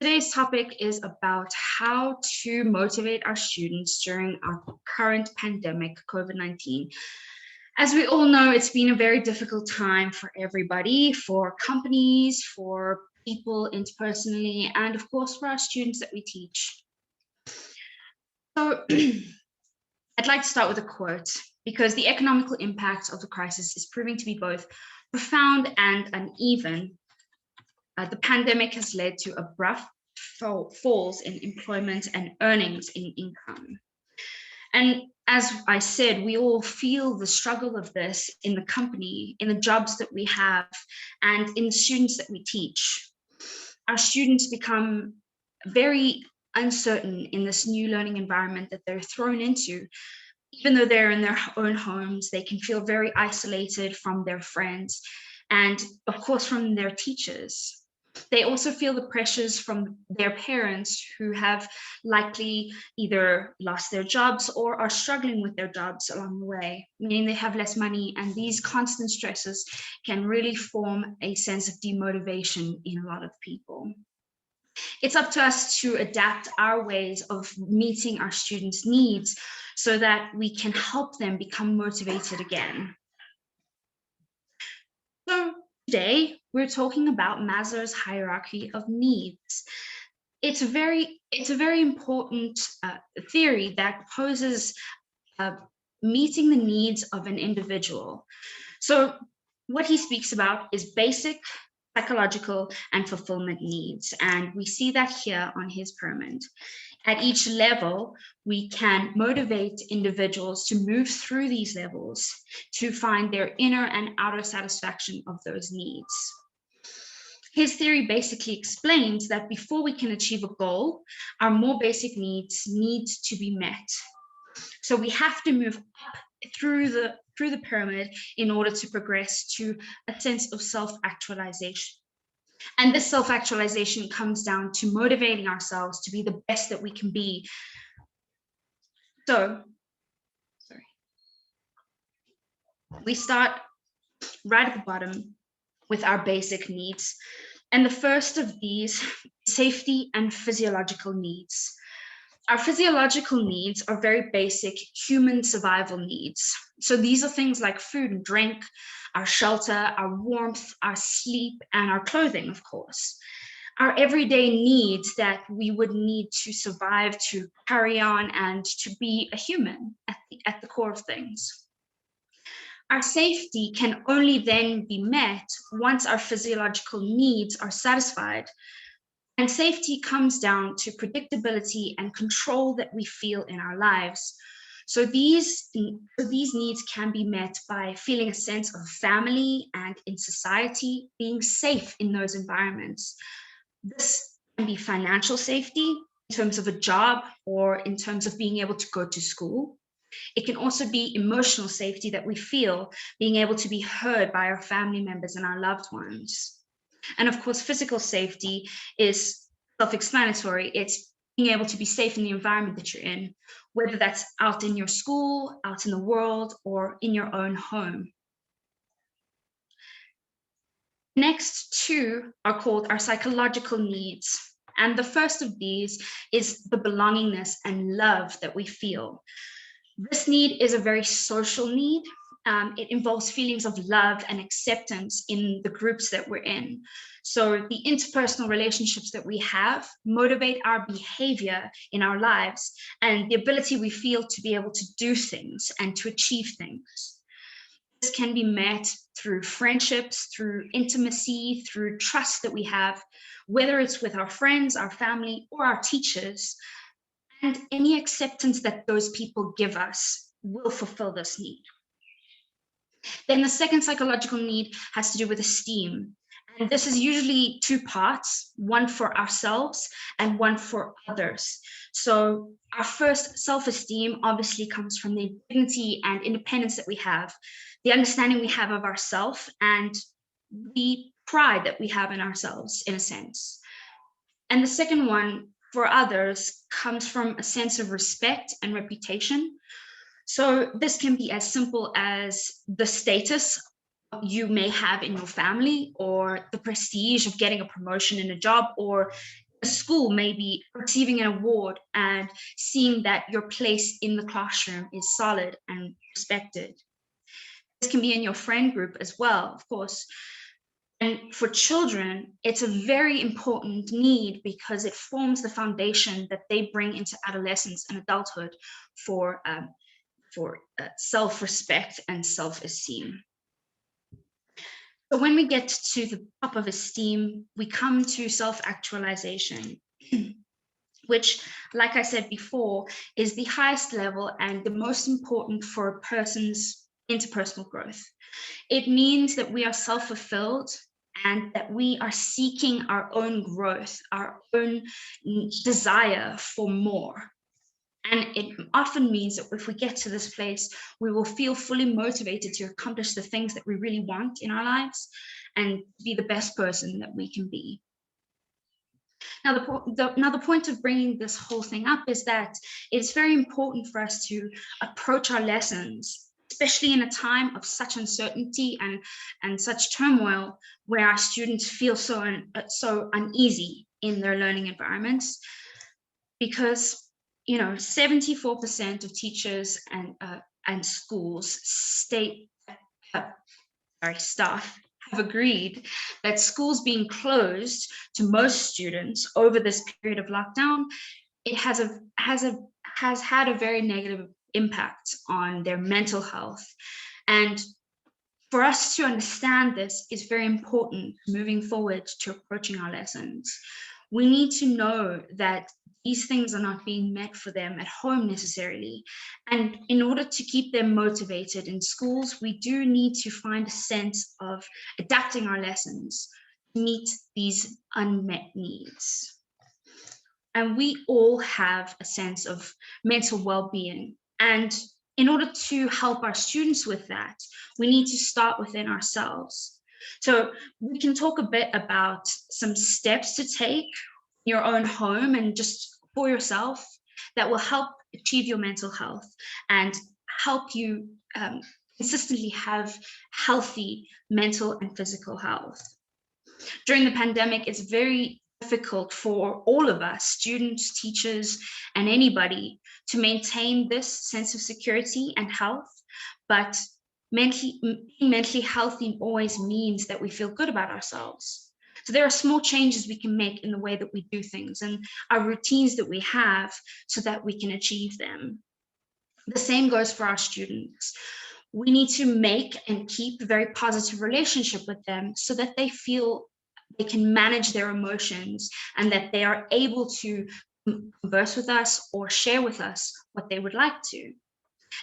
Today's topic is about how to motivate our students during our current pandemic, COVID-19. As we all know, it's been a very difficult time for everybody, for companies, for people interpersonally, and of course for our students that we teach. So I'd like to start with a quote, because the economical impact of the crisis is proving to be both profound and uneven. The pandemic has led to abrupt falls in employment and earnings in income. And as I said, we all feel the struggle of this in the company, in the jobs that we have, and in the students that we teach. Our students become very uncertain in this new learning environment that they're thrown into. Even though they're in their own homes, they can feel very isolated from their friends and, of course, from their teachers. They also feel the pressures from their parents, who have likely either lost their jobs or are struggling with their jobs along the way, meaning they have less money, and these constant stresses can really form a sense of demotivation in a lot of people. It's up to us to adapt our ways of meeting our students' needs so that we can help them become motivated again. So today, we're talking about Maslow's hierarchy of needs. It's a very important theory that poses meeting the needs of an individual. So what he speaks about is basic, psychological, and fulfillment needs. And we see that here on his pyramid. At each level, we can motivate individuals to move through these levels to find their inner and outer satisfaction of those needs. His theory basically explains that before we can achieve a goal, our more basic needs need to be met. So we have to move up through the pyramid in order to progress to a sense of self-actualization. And this self-actualization comes down to motivating ourselves to be the best that we can be. So, we start right at the bottom with our basic needs. And the first of these, safety and physiological needs. Our physiological needs are very basic human survival needs. So these are things like food and drink, our shelter, our warmth, our sleep, and our clothing, of course. Our everyday needs that we would need to survive, to carry on, and to be a human at the core of things. Our safety can only then be met once our physiological needs are satisfied. And safety comes down to predictability and control that we feel in our lives. So these needs can be met by feeling a sense of family and in society, being safe in those environments. This can be financial safety in terms of a job or in terms of being able to go to school. It can also be emotional safety that we feel, being able to be heard by our family members and our loved ones. And of course, physical safety is self-explanatory. It's being able to be safe in the environment that you're in, whether that's out in your school, out in the world, or in your own home. Next two are called our psychological needs. And the first of these is the belongingness and love that we feel. This need is a very social need. It involves feelings of love and acceptance in the groups that we're in. So the interpersonal relationships that we have motivate our behavior in our lives and the ability we feel to be able to do things and to achieve things. This can be met through friendships, through intimacy, through trust that we have, whether it's with our friends, our family, or our teachers. And any acceptance that those people give us will fulfill this need. Then the second psychological need has to do with esteem. And this is usually two parts, one for ourselves and one for others. So our first self-esteem obviously comes from the dignity and independence that we have, the understanding we have of ourselves, and the pride that we have in ourselves, in a sense. And the second one for others comes from a sense of respect and reputation. So this can be as simple as the status you may have in your family, or the prestige of getting a promotion in a job, or A school may be receiving an award and seeing that your place in the classroom is solid and respected. This can be in your friend group as well, of course. And for children, it's a very important need because it forms the foundation that they bring into adolescence and adulthood for self-respect and self-esteem. So when we get to the top of esteem, we come to self-actualization, which, like I said before, is the highest level and the most important for a person's interpersonal growth. It means that we are self-fulfilled and that we are seeking our own growth, our own desire for more. And it often means that if we get to this place, we will feel fully motivated to accomplish the things that we really want in our lives and be the best person that we can be. Now, the point of bringing this whole thing up is that it's very important for us to approach our lessons, especially in a time of such uncertainty and such turmoil, where our students feel so uneasy in their learning environments, because 74% of teachers and schools staff have agreed that schools being closed to most students over this period of lockdown, it has had a very negative impact on their mental health. And for us to understand this is very important moving forward to approaching our lessons. We need to know that these things are not being met for them at home necessarily. And in order to keep them motivated in schools, we do need to find a sense of adapting our lessons to meet these unmet needs. And we all have a sense of mental well-being. And in order to help our students with that, we need to start within ourselves. So we can talk a bit about some steps to take in your own home and just for yourself that will help achieve your mental health and help you consistently have healthy mental and physical health. During the pandemic, it's very difficult for all of us, students, teachers, and anybody, to maintain this sense of security and health. But being mentally healthy always means that we feel good about ourselves. So there are small changes we can make in the way that we do things and our routines that we have so that we can achieve them. The same goes for our students. We need to make and keep a very positive relationship with them so that they feel they can manage their emotions and that they are able to converse with us or share with us what they would like to.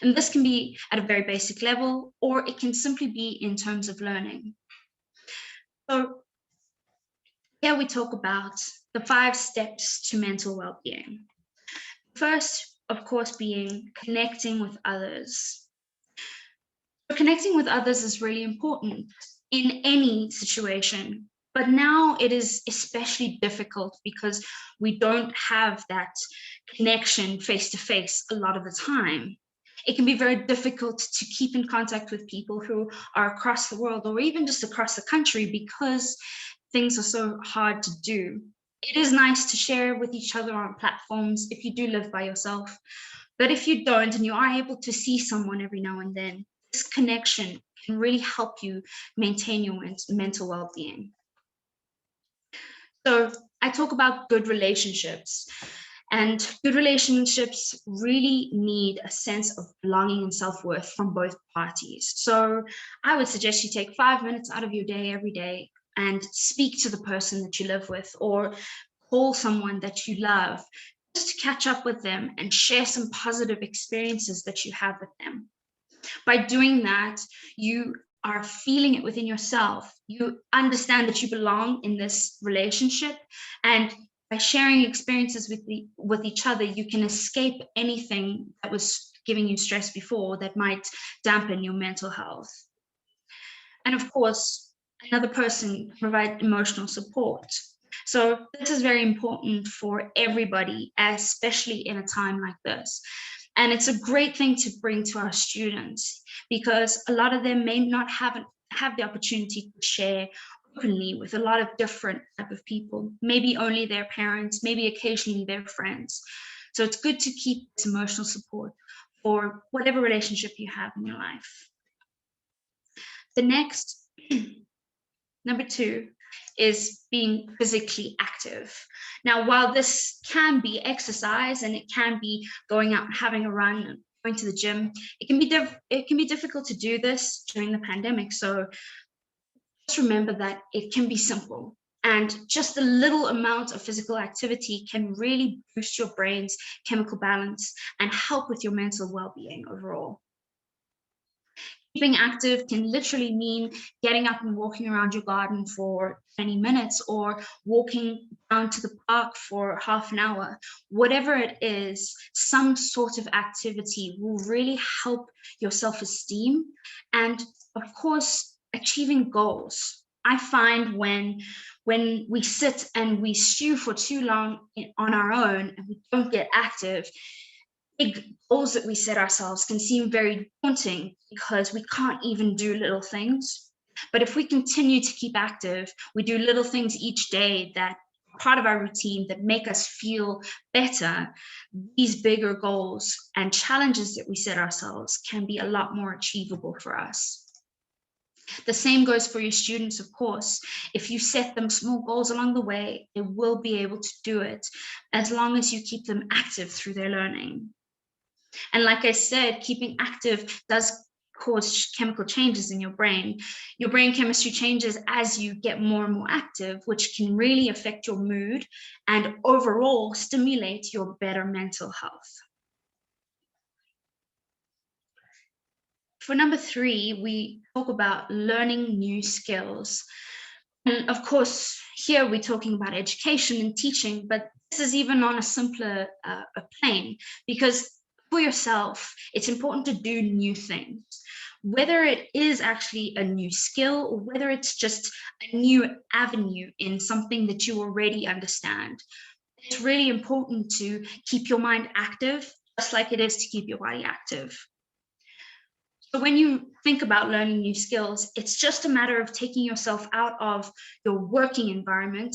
And this can be at a very basic level, or it can simply be in terms of learning. So here we talk about the 5 steps to mental well-being. First, of course, being connecting with others. So connecting with others is really important in any situation, but now it is especially difficult because we don't have that connection face-to-face a lot of the time. It can be very difficult to keep in contact with people who are across the world or even just across the country because things are so hard to do. It is nice to share with each other on platforms if you do live by yourself, but if you don't and you are able to see someone every now and then, this connection can really help you maintain your mental well-being. So I talk about good relationships, and good relationships really need a sense of belonging and self-worth from both parties. So I would suggest you take 5 minutes out of your day every day and speak to the person that you live with or call someone that you love just to catch up with them and share some positive experiences that you have with them. By doing that, you are feeling it within yourself. You understand that you belong in this relationship, and by sharing experiences with each other, you can escape anything that was giving you stress before that might dampen your mental health. And of course, another person can provide emotional support. So this is very important for everybody, especially in a time like this. And it's a great thing to bring to our students because a lot of them may not have the opportunity to share, openly with a lot of different type of people, maybe only their parents, maybe occasionally their friends. So it's good to keep this emotional support for whatever relationship you have in your life. The next, number 2, is being physically active. Now, while this can be exercise and it can be going out and having a run, going to the gym, it can be difficult to do this during the pandemic. So just remember that it can be simple, and just a little amount of physical activity can really boost your brain's chemical balance and help with your mental well-being overall. Keeping active can literally mean getting up and walking around your garden for 20 minutes, or walking down to the park for half an hour. Whatever it is, some sort of activity will really help your self-esteem and, of course, achieving goals. I find when we sit and we stew for too long on our own and we don't get active, big goals that we set ourselves can seem very daunting because we can't even do little things. But if we continue to keep active, we do little things each day that are part of our routine that make us feel better, these bigger goals and challenges that we set ourselves can be a lot more achievable for us. The same goes for your students, of course. If you set them small goals along the way, they will be able to do it as long as you keep them active through their learning. And like I said, keeping active does cause chemical changes in your brain. Your brain chemistry changes as you get more and more active, which can really affect your mood and overall stimulate your better mental health. For number 3, we talk about learning new skills. And of course, here we're talking about education and teaching, but this is even on a simpler plane, because for yourself, it's important to do new things. Whether it is actually a new skill or whether it's just a new avenue in something that you already understand, it's really important to keep your mind active, just like it is to keep your body active. So when you think about learning new skills, it's just a matter of taking yourself out of your working environment,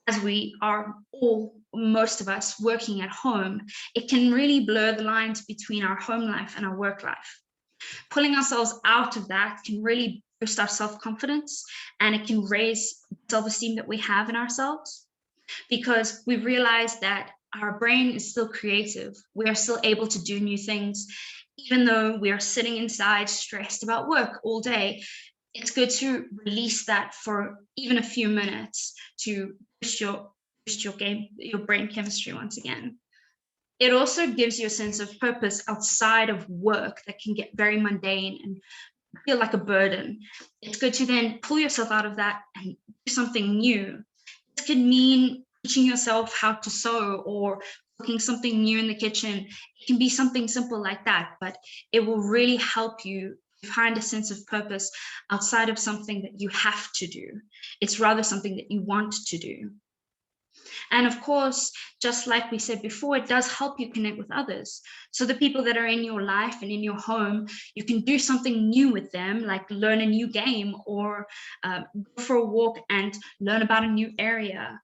as we are all, most of us, working at home. It can really blur the lines between our home life and our work life. Pulling ourselves out of that can really boost our self-confidence, and it can raise self-esteem that we have in ourselves, because we realize that our brain is still creative. We are still able to do new things, even though we are sitting inside stressed about work all day. It's good to release that for even a few minutes to boost your brain chemistry once again. It also gives you a sense of purpose outside of work that can get very mundane and feel like a burden. It's good to then pull yourself out of that and do something new. This could mean teaching yourself how to sew or cooking something new in the kitchen. It can be something simple like that, but it will really help you find a sense of purpose outside of something that you have to do. It's rather something that you want to do. And of course, just like we said before, it does help you connect with others. So the people that are in your life and in your home, you can do something new with them, like learn a new game or go for a walk and learn about a new area.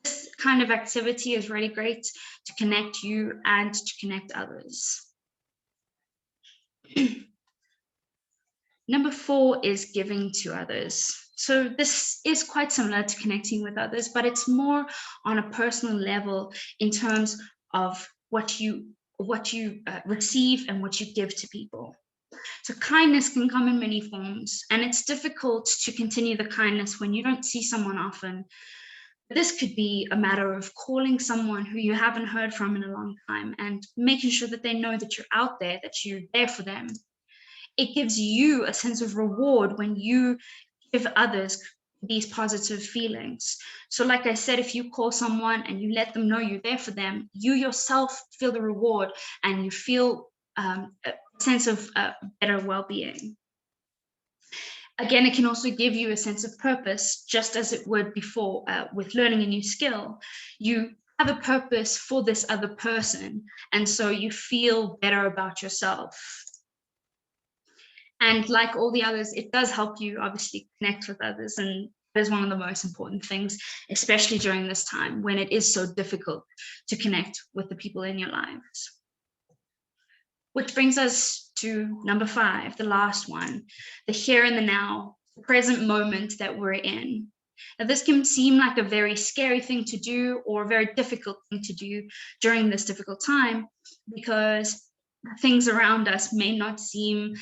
This kind of activity is really great to connect you and to connect others. Number 4 is giving to others. So this is quite similar to connecting with others, but it's more on a personal level in terms of what you receive and what you give to people. So kindness can come in many forms, and it's difficult to continue the kindness when you don't see someone often. This could be a matter of calling someone who you haven't heard from in a long time and making sure that they know that you're out there, that you're there for them. It gives you a sense of reward when you give others these positive feelings. So like I said, if you call someone and you let them know you're there for them, you yourself feel the reward and you feel a sense of better well-being. Again, it can also give you a sense of purpose, just as it would before with learning a new skill. You have a purpose for this other person, and so you feel better about yourself. And like all the others, it does help you obviously connect with others and That is one of the most important things, especially during this time when it is so difficult to connect with the people in your lives. Which brings us to number 5, the last one, the here and the now, the present moment that we're in. Now, this can seem like a very scary thing to do or a very difficult thing to do during this difficult time, because things around us may not seem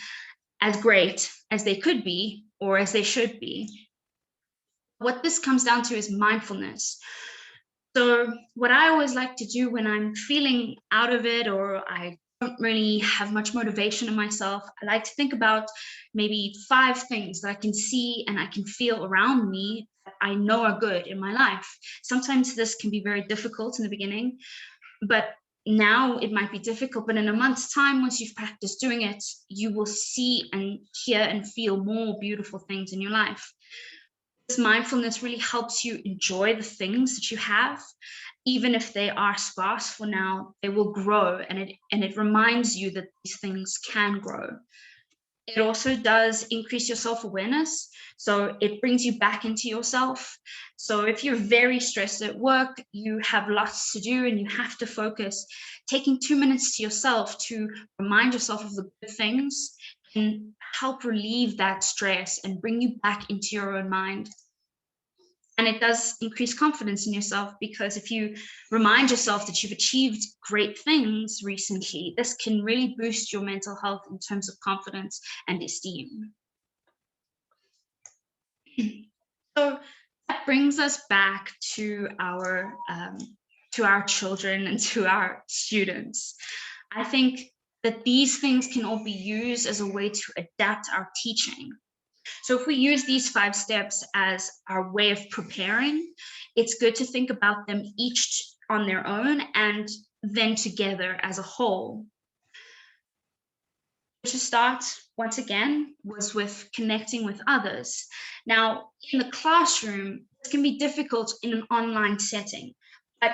as great as they could be or as they should be. What this comes down to is mindfulness. So what I always like to do when I'm feeling out of it or I don't really have much motivation in myself, I like to think about maybe 5 things that I can see and I can feel around me that I know are good in my life. Sometimes this can be very difficult in the beginning, but now it might be difficult, but in a month's time, once you've practiced doing it, you will see and hear and feel more beautiful things in your life. This mindfulness really helps you enjoy the things that you have, even if they are sparse for now, they will grow, and it reminds you that these things can grow. It also does increase your self-awareness, so it brings you back into yourself. So if you're very stressed at work, you have lots to do and you have to focus, taking 2 minutes to yourself to remind yourself of the good things can help relieve that stress and bring you back into your own mind. And it does increase confidence in yourself, because if you remind yourself that you've achieved great things recently, this can really boost your mental health in terms of confidence and esteem. So that brings us back to our children and to our students. I think that these things can all be used as a way to adapt our teaching. So if we use these 5 steps as our way of preparing, it's good to think about them each on their own and then together as a whole. To start, once again, was with connecting with others. Now, in the classroom, this can be difficult in an online setting, but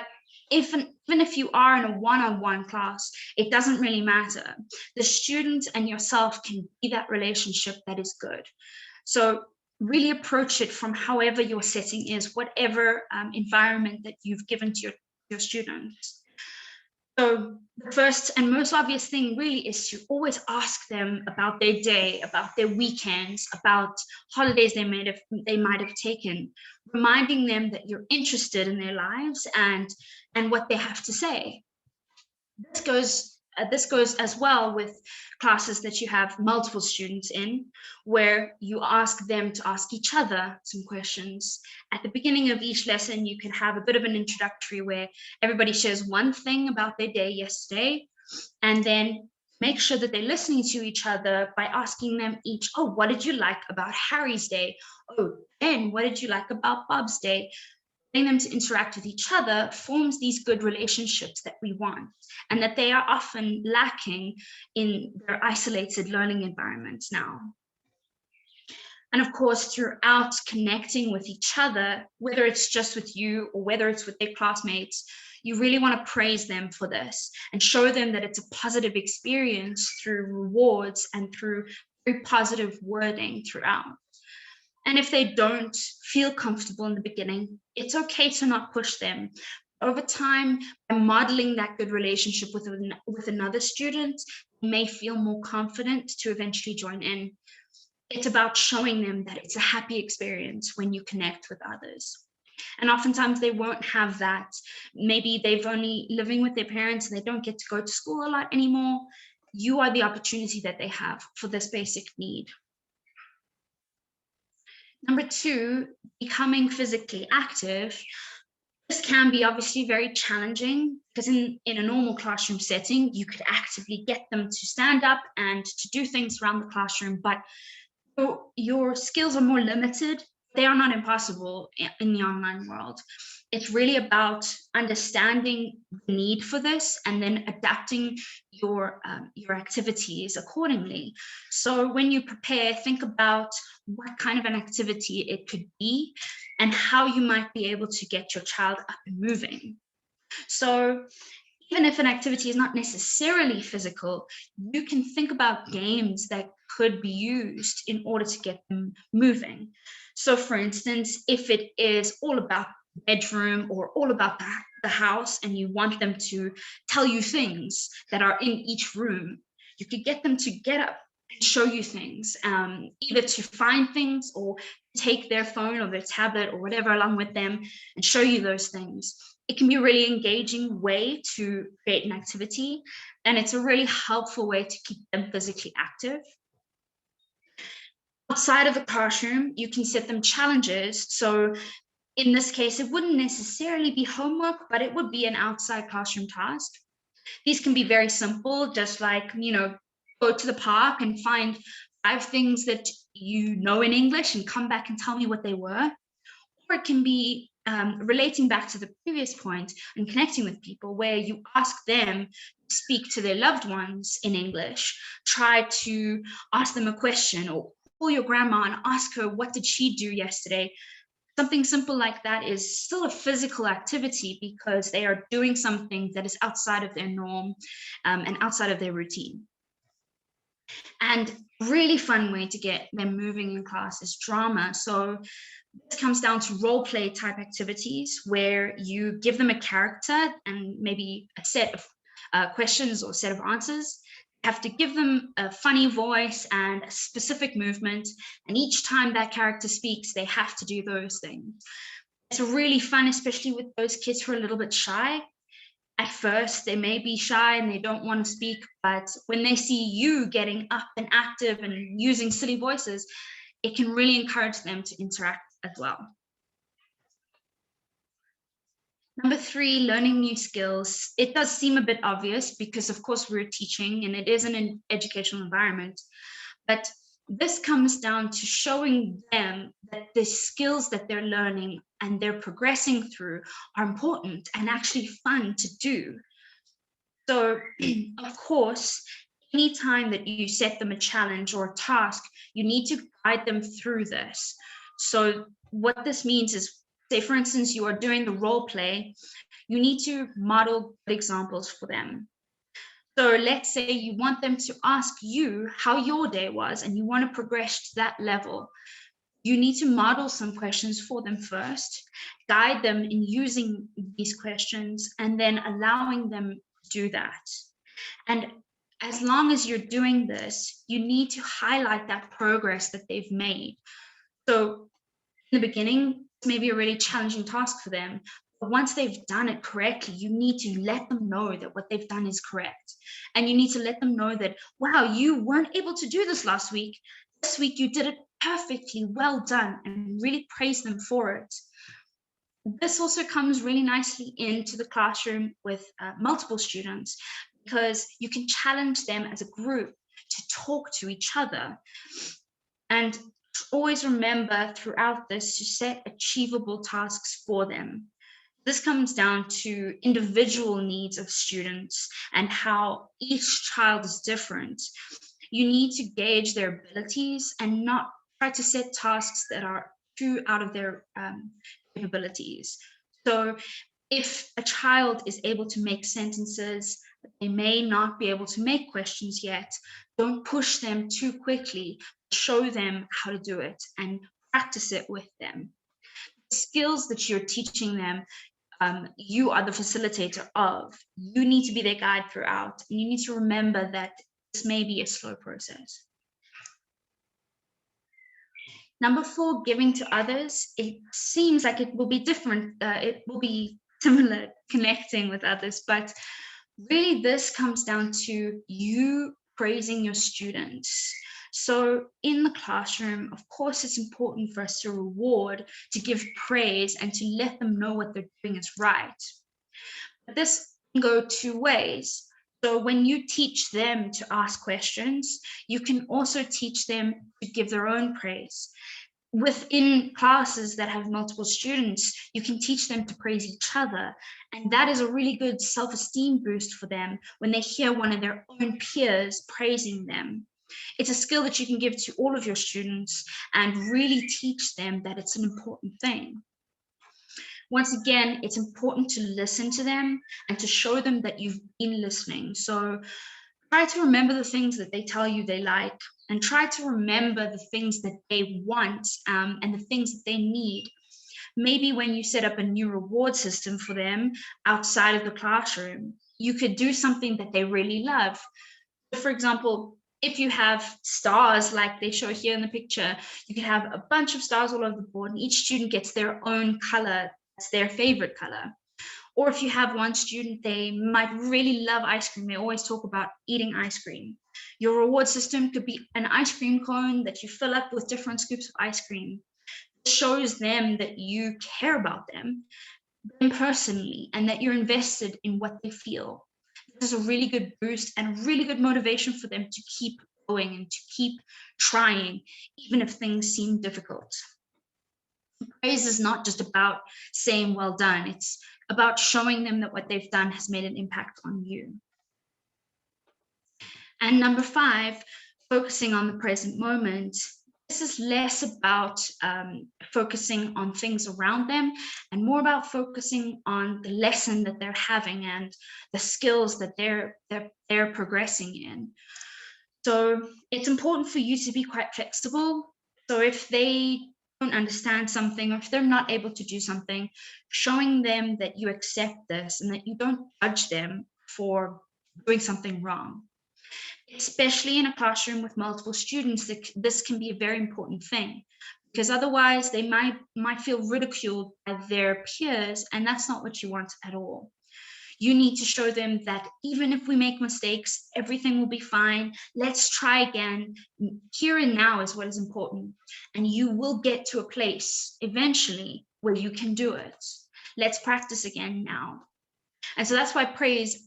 even if you are in a one-on-one class, it doesn't really matter. The student and yourself can be that relationship that is good. So really approach it from however your setting is, whatever environment that you've given to your students. So the first and most obvious thing really is to always ask them about their day, about their weekends, about holidays they might have taken, reminding them that you're interested in their lives and what they have to say. This goes as well with classes that you have multiple students in, where you ask them to ask each other some questions. At the beginning of each lesson, you could have a bit of an introductory where everybody shares one thing about their day yesterday, and then make sure that they're listening to each other by asking them each, oh, what did you like about Harry's day? Oh, Ben, what did you like about Bob's day? Getting them to interact with each other forms these good relationships that we want, and that they are often lacking in their isolated learning environments now. And of course, throughout connecting with each other, whether it's just with you or whether it's with their classmates, you really want to praise them for this and show them that it's a positive experience through rewards and through very positive wording throughout. And if they don't feel comfortable in the beginning, it's okay to not push them. Over time, by modeling that good relationship with another student, they may feel more confident to eventually join in. It's about showing them that it's a happy experience when you connect with others. And oftentimes they won't have that. Maybe they've only living with their parents and they don't get to go to school a lot anymore. You are the opportunity that they have for this basic need. Number 2, becoming physically active. This can be obviously very challenging, because in a normal classroom setting, you could actively get them to stand up and to do things around the classroom, but your skills are more limited. They are not impossible in the online world. It's really about understanding the need for this and then adapting your activities accordingly. So when you prepare, think about what kind of an activity it could be and how you might be able to get your child up and moving. So even if an activity is not necessarily physical, you can think about games that could be used in order to get them moving. So for instance, if it is all about the bedroom or all about the house, and you want them to tell you things that are in each room, you could get them to get up and show you things, either to find things or take their phone or their tablet or whatever along with them and show you those things. It can be a really engaging way to create an activity, and it's a really helpful way to keep them physically active. Outside of the classroom, you can set them challenges. So in this case, it wouldn't necessarily be homework, but it would be an outside classroom task. These can be very simple, just like, go to the park and find 5 things that you know in English and come back and tell me what they were. Or it can be relating back to the previous point and connecting with people, where you ask them to speak to their loved ones in English. Try to ask them a question, or call your grandma and ask her, what did she do yesterday? Something simple like that is still a physical activity, because they are doing something that is outside of their norm and outside of their routine. And really fun way to get them moving in class is drama. So this comes down to role play type activities, where you give them a character and maybe a set of questions or set of answers. You have to give them a funny voice and a specific movement, and each time that character speaks, they have to do those things. It's really fun, especially with those kids who are a little bit shy. At first, they may be shy and they don't want to speak, but when they see you getting up and active and using silly voices, it can really encourage them to interact as well. Number 3, learning new skills. It does seem a bit obvious because, of course, we're teaching and it is an educational environment, but this comes down to showing them that the skills that they're learning and they're progressing through are important and actually fun to do. So, of course, anytime that you set them a challenge or a task, you need to guide them through this. So what this means is, say, for instance, you are doing the role play, you need to model good examples for them. So let's say you want them to ask you how your day was and you want to progress to that level. You need to model some questions for them first, guide them in using these questions, and then allowing them to do that. And as long as you're doing this, you need to highlight that progress that they've made. So in the beginning, it's maybe a really challenging task for them. But once they've done it correctly, you need to let them know that what they've done is correct. And you need to let them know that, wow, you weren't able to do this last week. This week you did it perfectly, well done, and really praise them for it. This also comes really nicely into the classroom with multiple students, because you can challenge them as a group to talk to each other. And always remember throughout this to set achievable tasks for them. This comes down to individual needs of students and how each child is different. You need to gauge their abilities and not try to set tasks that are too out of their capabilities. So if a child is able to make sentences, but they may not be able to make questions yet, don't push them too quickly. Show them how to do it and practice it with them. The skills that you're teaching them, you are the facilitator of. You need to be their guide throughout, and you need to remember that this may be a slow process. Number 4, giving to others. It seems like it will be different. It will be similar, connecting with others, but really this comes down to you praising your students. So in the classroom, of course, it's important for us to reward, to give praise, and to let them know what they're doing is right. But this can go 2 ways. So when you teach them to ask questions, you can also teach them to give their own praise. Within classes that have multiple students, you can teach them to praise each other. And that is a really good self-esteem boost for them when they hear one of their own peers praising them. It's a skill that you can give to all of your students and really teach them that it's an important thing. Once again, it's important to listen to them and to show them that you've been listening. So Try to remember the things that they tell you they like, and try to remember the things that they want, and the things that they need. Maybe when you set up a new reward system for them outside of the classroom, you could do something that they really love. For example, if you have stars like they show here in the picture, you could have a bunch of stars all over the board, and each student gets their own color. That's their favorite color. Or if you have one student, they might really love ice cream. They always talk about eating ice cream. Your reward system could be an ice cream cone that you fill up with different scoops of ice cream. It shows them that you care about them personally, and that you're invested in what they feel. This is a really good boost and a really good motivation for them to keep going and to keep trying, even if things seem difficult. Praise is not just about saying well done, it's about showing them that what they've done has made an impact on you. And number 5, focusing on the present moment. This is less about focusing on things around them and more about focusing on the lesson that they're having and the skills that they're progressing in. So it's important for you to be quite flexible. So if they don't understand something, or if they're not able to do something, showing them that you accept this and that you don't judge them for doing something wrong. Especially in a classroom with multiple students, this can be a very important thing, because otherwise they might feel ridiculed by their peers, and that's not what you want at all. You need to show them that even if we make mistakes, everything will be fine. Let's try again. Here and now is what is important, and you will get to a place eventually where you can do it. Let's practice again now. And so that's why praise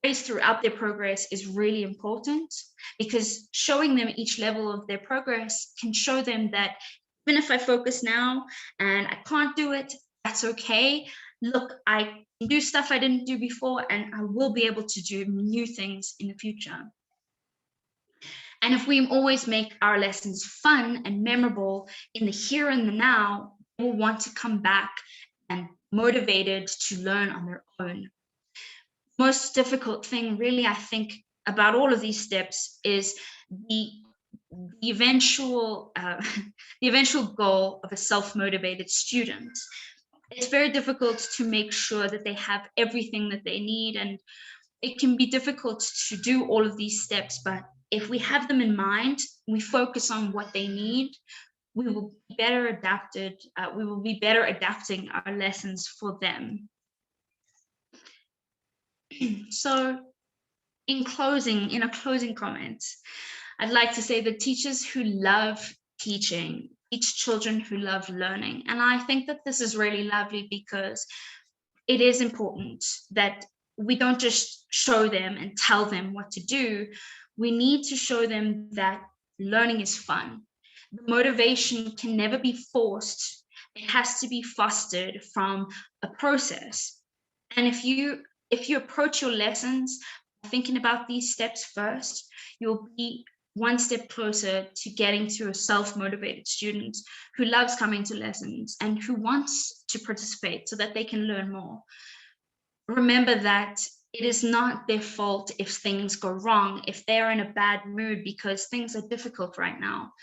throughout their progress is really important, because showing them each level of their progress can show them that even if I focus now and I can't do it, that's okay. Look, I can do stuff I didn't do before, and I will be able to do new things in the future. And if we always make our lessons fun and memorable in the here and the now, they will want to come back and motivated to learn on their own. Most difficult thing really, I think, about all of these steps is the eventual goal of a self-motivated student. It's very difficult to make sure that they have everything that they need, and it can be difficult to do all of these steps, but if we have them in mind, we focus on what they need, we will be better adapted, we will be better adapting our lessons for them. So in a closing comment, I'd like to say that teachers who love teaching teach children who love learning. And I think that this is really lovely, because it is important that we don't just show them and tell them what to do. We need to show them that learning is fun. The motivation can never be forced. It has to be fostered from a process. And if you approach your lessons thinking about these steps first, you'll be one step closer to getting to a self-motivated student who loves coming to lessons and who wants to participate so that they can learn more. Remember that it is not their fault if things go wrong, if they're in a bad mood because things are difficult right now.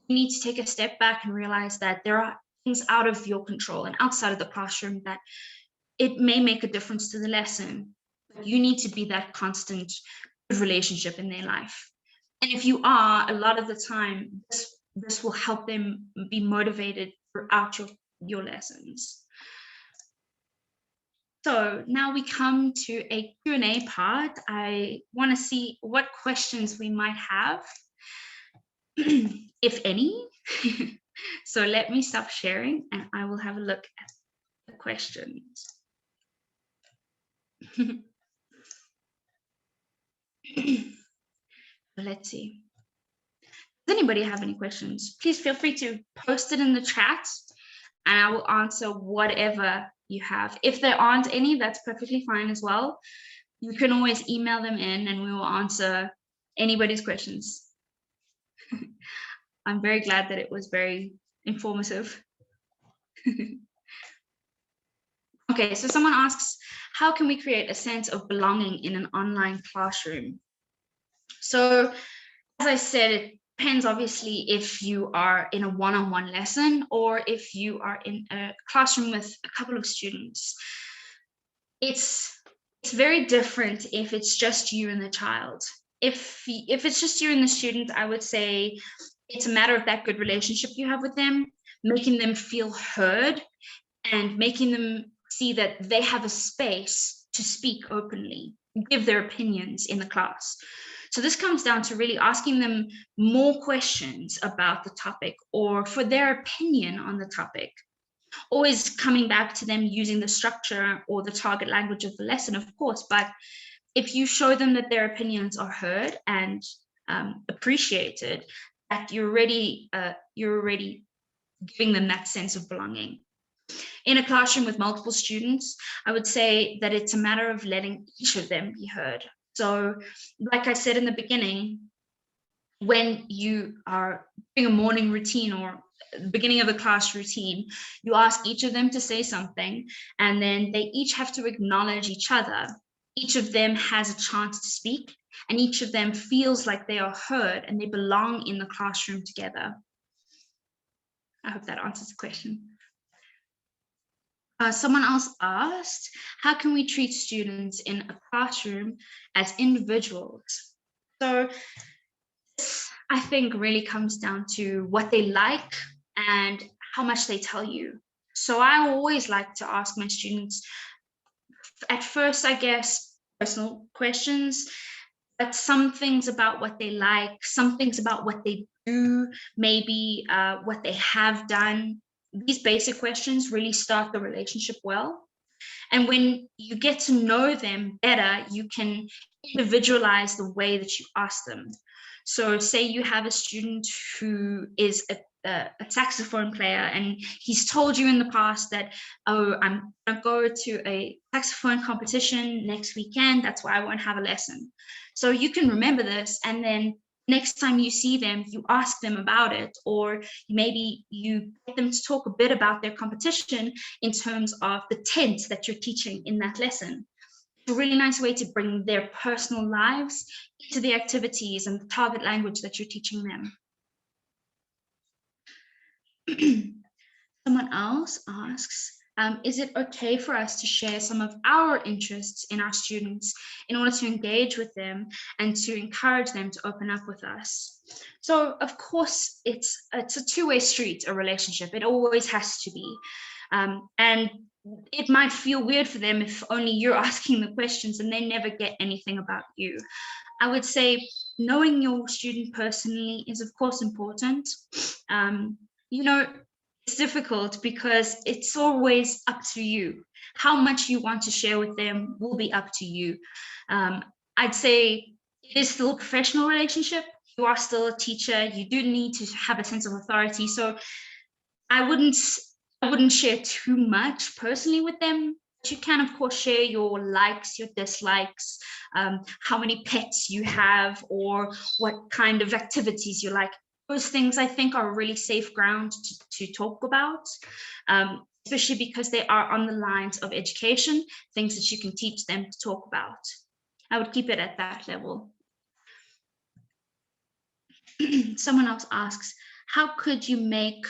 You need to take a step back and realize that there are things out of your control and outside of the classroom that it may make a difference to the lesson. You need to be that constant relationship in their life. And if you are, a lot of the time, this will help them be motivated throughout your lessons. So now we come to a Q&A part. I want to see what questions we might have, if any. So let me stop sharing and I will have a look at the questions. Let's see. Does anybody have any questions? Please feel free to post it in the chat and I will answer whatever you have. If there aren't any, that's perfectly fine as well. You can always email them in and we will answer anybody's questions. I'm very glad that it was very informative. Okay, so someone asks, how can we create a sense of belonging in an online classroom? So as I said, it depends obviously if you are in a one-on-one lesson or if you are in a classroom with a couple of students. It's very different if it's just you and the child. If it's just you and the student, I would say it's a matter of that good relationship you have with them, making them feel heard and making them see that they have a space to speak openly, give their opinions in the class. So this comes down to really asking them more questions about the topic or for their opinion on the topic. Always coming back to them using the structure or the target language of the lesson, of course, but if you show them that their opinions are heard and appreciated, that you're already giving them that sense of belonging. In a classroom with multiple students, I would say that it's a matter of letting each of them be heard. So, like I said in the beginning, when you are doing a morning routine or the beginning of a class routine, you ask each of them to say something, and then they each have to acknowledge each other. Each of them has a chance to speak, and each of them feels like they are heard and they belong in the classroom together. I hope that answers the question. Someone else asked, how can we treat students in a classroom as individuals? So this, I think, really comes down to what they like and how much they tell you. So I always like to ask my students, at first, I guess, personal questions, but some things about what they like, some things about what they do, maybe what they have done. These basic questions really start the relationship well. And when you get to know them better, you can individualize the way that you ask them. So say you have a student who is a saxophone player and he's told you in the past that, oh, I'm going to go to a saxophone competition next weekend, that's why I won't have a lesson. So you can remember this, and then next time you see them, you ask them about it, or maybe you get them to talk a bit about their competition in terms of the tent that you're teaching in that lesson. It's a really nice way to bring their personal lives into the activities and the target language that you're teaching them. Someone else asks, is it okay for us to share some of our interests in our students in order to engage with them and to encourage them to open up with us? So of course, it's a two-way street, a relationship. It always has to be. And it might feel weird for them if only you're asking the questions and they never get anything about you. I would say knowing your student personally is of course important. You know, it's difficult because it's always up to you. How much you want to share with them will be up to you. I'd say it is still a professional relationship. You are still a teacher. You do need to have a sense of authority. So I wouldn't share too much personally with them. But you can, of course, share your likes, your dislikes, how many pets you have, or what kind of activities you like. Those things I think are really safe ground to talk about, especially because they are on the lines of education, things that you can teach them to talk about. I would keep it at that level. Someone else asks, how could you make,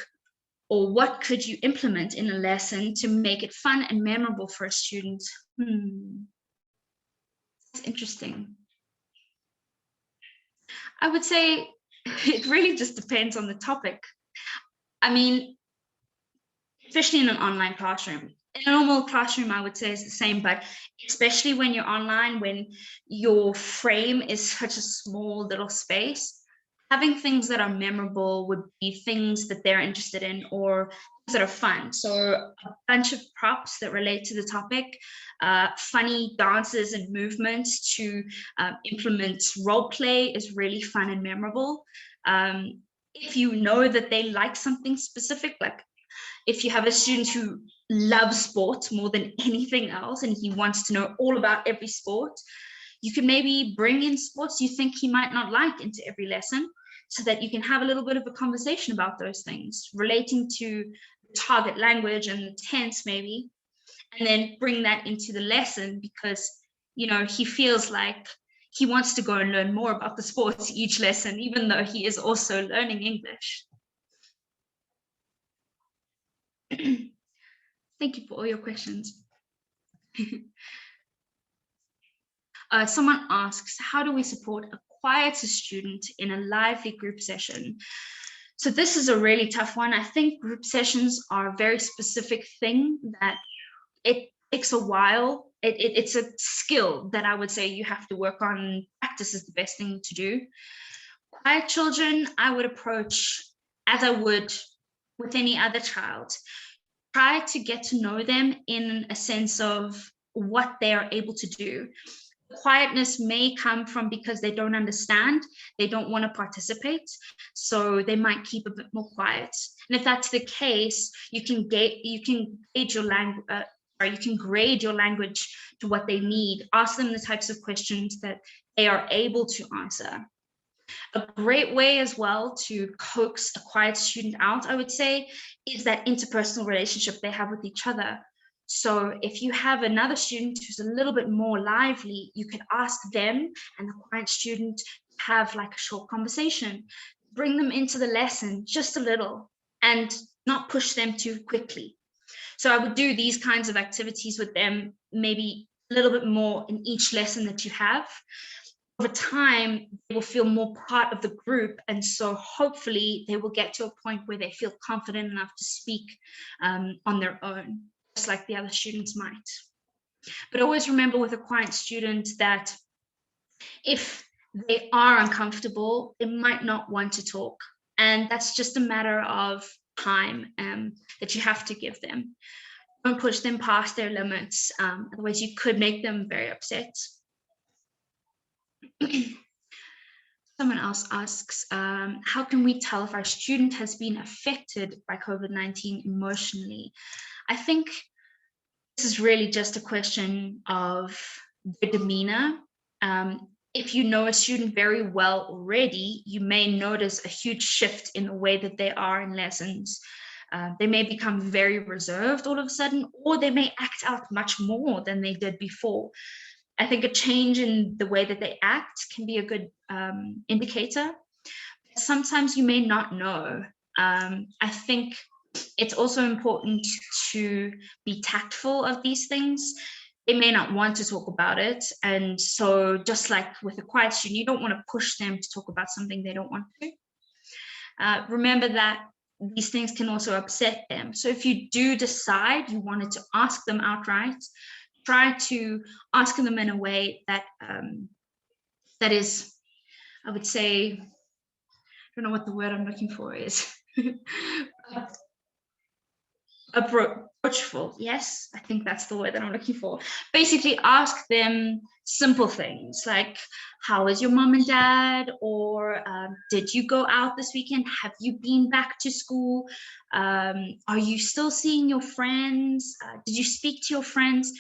or what could you implement in a lesson to make it fun and memorable for a student? That's interesting. I would say it really just depends on the topic. I mean, especially in an online classroom. In a normal classroom, I would say is the same, but especially when you're online, when your frame is such a small little space, having things that are memorable would be things that they're interested in or things that are fun. So a bunch of props that relate to the topic, funny dances and movements to implement role play is really fun and memorable. If you know that they like something specific, like if you have a student who loves sport more than anything else and he wants to know all about every sport, you can maybe bring in sports you think he might not like into every lesson so that you can have a little bit of a conversation about those things relating to the target language and the tense maybe, and then bring that into the lesson because, you know, he feels like he wants to go and learn more about the sports each lesson, even though he is also learning English. Thank you for all your questions. Someone asks, how do we support a quieter student in a lively group session? So this is a really tough one. I think group sessions are a very specific thing that it takes a while. It's a skill that I would say you have to work on. Practice is the best thing to do. Quiet children, I would approach as I would with any other child. Try to get to know them in a sense of what they are able to do. Quietness may come from because they don't understand, they don't want to participate, so they might keep a bit more quiet. And if that's the case, you can gauge your language, or you can grade your language to what they need. Ask them the types of questions that they are able to answer. A great way as well to coax a quiet student out, I would say, is that interpersonal relationship they have with each other. So if you have another student who's a little bit more lively, you could ask them and the quiet student to have like a short conversation. Bring them into the lesson just a little and not push them too quickly. So I would do these kinds of activities with them, maybe a little bit more in each lesson that you have. Over time, they will feel more part of the group. And so hopefully they will get to a point where they feel confident enough to speak on their own, just like the other students might. But always remember with a quiet student that if they are uncomfortable, they might not want to talk. And that's just a matter of time that you have to give them. Don't push them past their limits, otherwise you could make them very upset. Someone else asks, how can we tell if our student has been affected by COVID-19 emotionally? I think this is really just a question of their demeanor. If you know a student very well already, you may notice a huge shift in the way that they are in lessons. They may become very reserved all of a sudden, or they may act out much more than they did before. I think a change in the way that they act can be a good indicator. Sometimes you may not know. I think it's also important to be tactful of these things. They may not want to talk about it. And so just like with a quiet student, you don't want to push them to talk about something they don't want to. Remember that these things can also upset them. So if you do decide you wanted to ask them outright, try to ask them in a way that that is, I would say, I don't know what the word I'm looking for is. Approachful. Yes, I think that's the word that I'm looking for. Basically, ask them simple things like, how is your mom and dad? Or did you go out this weekend? Have you been back to school? Are you still seeing your friends? Did you speak to your friends?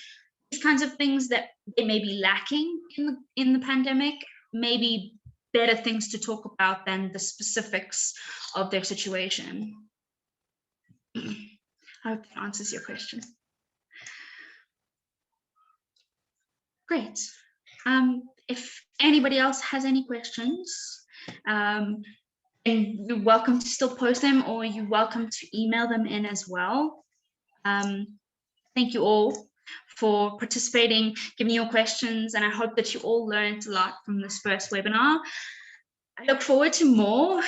These kinds of things that they may be lacking in the pandemic, maybe better things to talk about than the specifics of their situation. I hope that answers your question. Great. If anybody else has any questions, and you're welcome to still post them, or you're welcome to email them in as well. Thank you all for participating, giving your questions, and I hope that you all learned a lot from this first webinar. I look forward to more.